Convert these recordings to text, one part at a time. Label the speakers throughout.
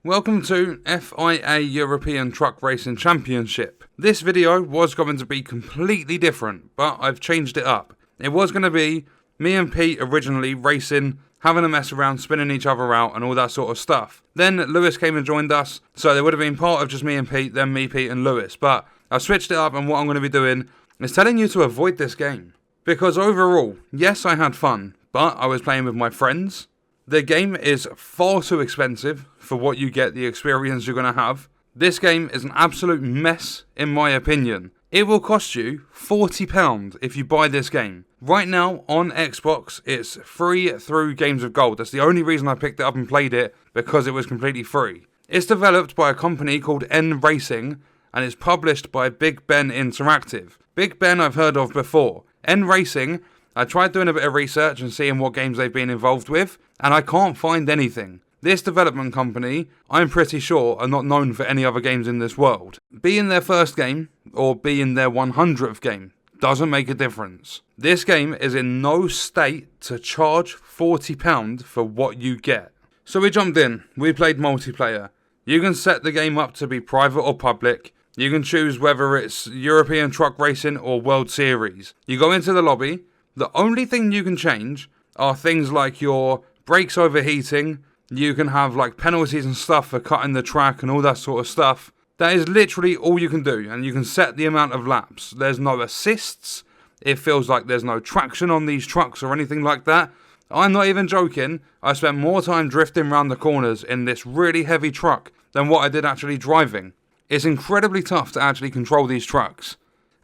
Speaker 1: Welcome to FIA European Truck Racing Championship. This video was going to be completely different, but I've changed it up. It was going to be me and Pete originally racing, having a mess around, spinning each other out and all that sort of stuff. Then Lewis came and joined us, so there would have been part of just me and Pete, then me, Pete and Lewis. But I've switched it up, and what I'm going to be doing is telling you to avoid this game. Because overall, yes, I had fun, but I was playing with my friends. The game is far too expensive for what you get, the experience you're going to have. This game is an absolute mess, in my opinion. It will cost you £40 if you buy this game. Right now, on Xbox, it's free through Games of Gold. That's the only reason I picked it up and played it, because it was completely free. It's developed by a company called N Racing, and it's published by Big Ben Interactive. Big Ben I've heard of before. N Racing, I tried doing a bit of research and seeing what games they've been involved with, and I can't find anything. This development company, I'm pretty sure, are not known for any other games in this world. Being their first game, or being their 100th game, doesn't make a difference. This game is in no state to charge £40 for what you get. So we jumped in, we played multiplayer. You can set the game up to be private or public. You can choose whether it's European Truck Racing or World Series. You go into the lobby. The only thing you can change are things like your brakes overheating. You can have like penalties and stuff for cutting the track and all that sort of stuff. That is literally all you can do, and you can set the amount of laps. There's no assists. It feels like there's no traction on these trucks or anything like that. I'm not even joking. I spent more time drifting around the corners in this really heavy truck than what I did actually driving. It's incredibly tough to actually control these trucks.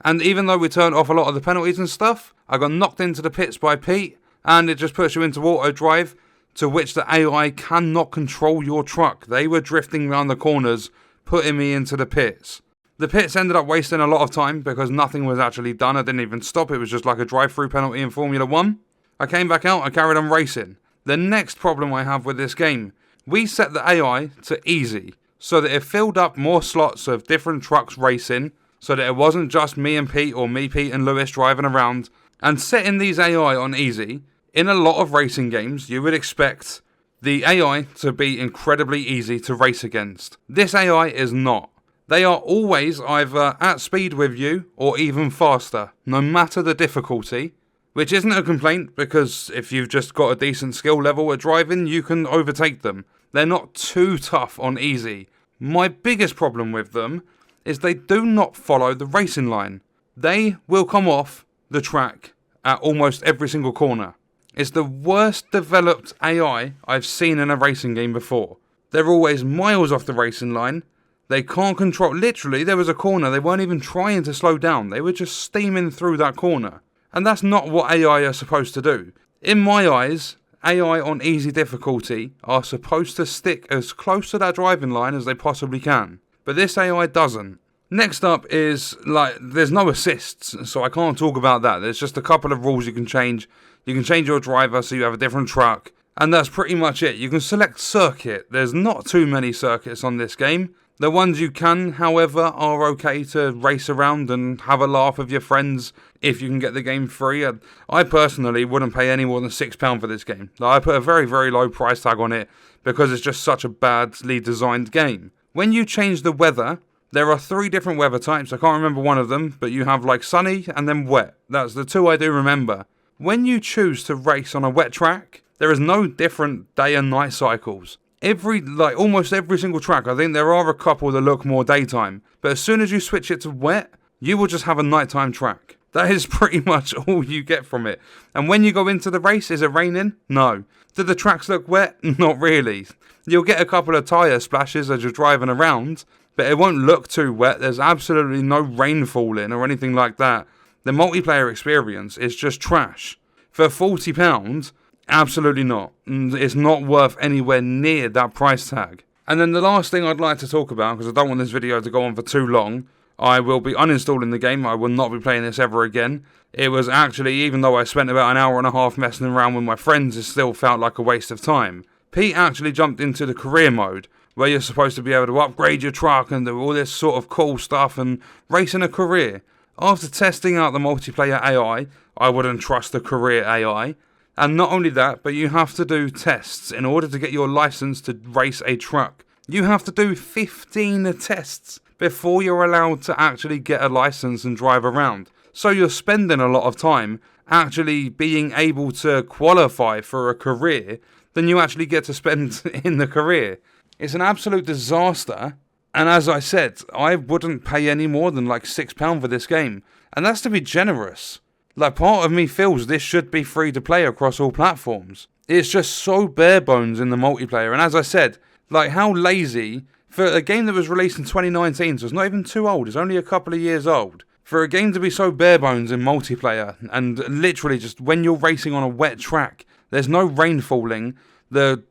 Speaker 1: And even though we turned off a lot of the penalties and stuff, I got knocked into the pits by Pete, and it just puts you into auto drive, to which the AI cannot control your truck. They were drifting around the corners, putting me into the pits. The pits ended up wasting a lot of time because nothing was actually done. I didn't even stop. It was just like a drive-through penalty in Formula 1. I came back out, I carried on racing. The next problem I have with this game, we set the AI to easy, so that it filled up more slots of different trucks racing, so that it wasn't just me and Pete or me, Pete and Lewis driving around. And setting these AI on easy, in a lot of racing games, you would expect the AI to be incredibly easy to race against. This AI is not. They are always either at speed with you or even faster, no matter the difficulty. Which isn't a complaint, because if you've just got a decent skill level at driving, you can overtake them. They're not too tough on easy. My biggest problem with them is they do not follow the racing line. They will come off the track at almost every single corner. It's the worst developed AI I've seen in a racing game before. They're always miles off the racing line. They can't control. Literally, there was a corner, they weren't even trying to slow down. They were just steaming through that corner. And that's not what AI are supposed to do. In my eyes, AI on easy difficulty are supposed to stick as close to that driving line as they possibly can. But this AI doesn't. Next up is, there's no assists, so I can't talk about that. There's just a couple of rules you can change. You can change your driver so you have a different truck. And that's pretty much it. You can select circuit. There's not too many circuits on this game. The ones you can, however, are okay to race around and have a laugh with your friends if you can get the game free. I personally wouldn't pay any more than £6 for this game. I put a very, very low price tag on it because it's just such a badly designed game. When you change the weather, there are 3 different weather types. I can't remember one of them, but you have like sunny and then wet. That's the 2 I do remember. When you choose to race on a wet track, there is no different day and night cycles. Almost every single track, I think there are a couple that look more daytime. But as soon as you switch it to wet, you will just have a nighttime track. That is pretty much all you get from it. And when you go into the race, is it raining? No. Do the tracks look wet? Not really. You'll get a couple of tyre splashes as you're driving around, but it won't look too wet. There's absolutely no rain falling or anything like that. The multiplayer experience is just trash. For £40, absolutely not. It's not worth anywhere near that price tag. And then the last thing I'd like to talk about, because I don't want this video to go on for too long, I will be uninstalling the game. I will not be playing this ever again. It was actually, even though I spent about an hour and a half messing around with my friends, it still felt like a waste of time. Pete actually jumped into the career mode, where you're supposed to be able to upgrade your truck and do all this sort of cool stuff and race in a career. After testing out the multiplayer AI, I wouldn't trust the career AI. And not only that, but you have to do tests in order to get your license to race a truck. You have to do 15 tests before you're allowed to actually get a license and drive around. So you're spending a lot of time actually being able to qualify for a career than you actually get to spend in the career. It's an absolute disaster. And as I said, I wouldn't pay any more than like £6 for this game. And that's to be generous. Like, part of me feels this should be free to play across all platforms. It's just so bare bones in the multiplayer. And as I said, like, how lazy for a game that was released in 2019, so it's not even too old, it's only a couple of years old. For a game to be so bare bones in multiplayer, and literally just when you're racing on a wet track, there's no rain falling, the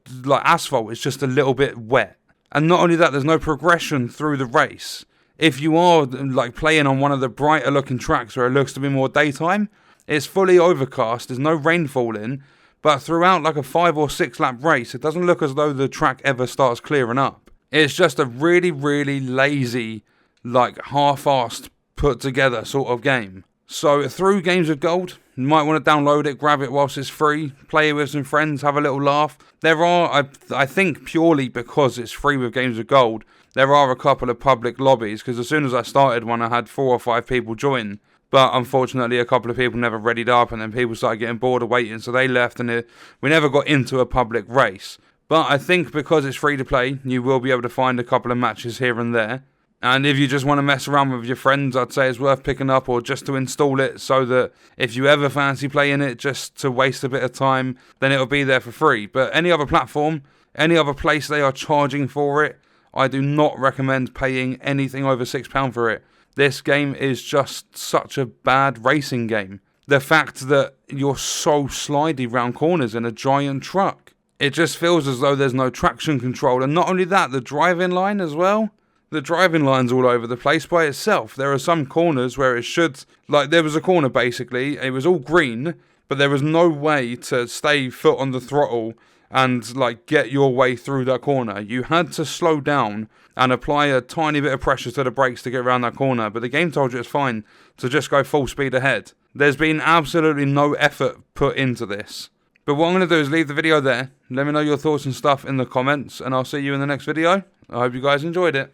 Speaker 1: asphalt is just a little bit wet. And not only that, there's no progression through the race. If you are like playing on one of the brighter looking tracks where it looks to be more daytime, it's fully overcast, there's no rain falling, but throughout like a 5 or 6 lap race, it doesn't look as though the track ever starts clearing up. It's just a really, really lazy, like half-assed, put together sort of game. So through Games with Gold, you might want to download it, grab it whilst it's free, play it with some friends, have a little laugh. There are, I think purely because it's free with Games with Gold, there are a couple of public lobbies, because as soon as I started one I had 4 or 5 people join. But unfortunately a couple of people never readied up, and then people started getting bored of waiting, so they left, and we never got into a public race. But I think because it's free to play, you will be able to find a couple of matches here and there. And if you just want to mess around with your friends, I'd say it's worth picking up, or just to install it so that if you ever fancy playing it just to waste a bit of time, then it'll be there for free. But any other platform, any other place they are charging for it, I do not recommend paying anything over £6 for it. This game is just such a bad racing game. The fact that you're so slidey round corners in a giant truck. It just feels as though there's no traction control. And not only that, the driving line as well. The driving line's all over the place by itself. There are some corners where it should... Like, there was a corner, basically. It was all green, but there was no way to stay foot on the throttle and, like, get your way through that corner. You had to slow down and apply a tiny bit of pressure to the brakes to get around that corner. But the game told you it's fine to just go full speed ahead. There's been absolutely no effort put into this. But what I'm going to do is leave the video there. Let me know your thoughts and stuff in the comments, and I'll see you in the next video. I hope you guys enjoyed it.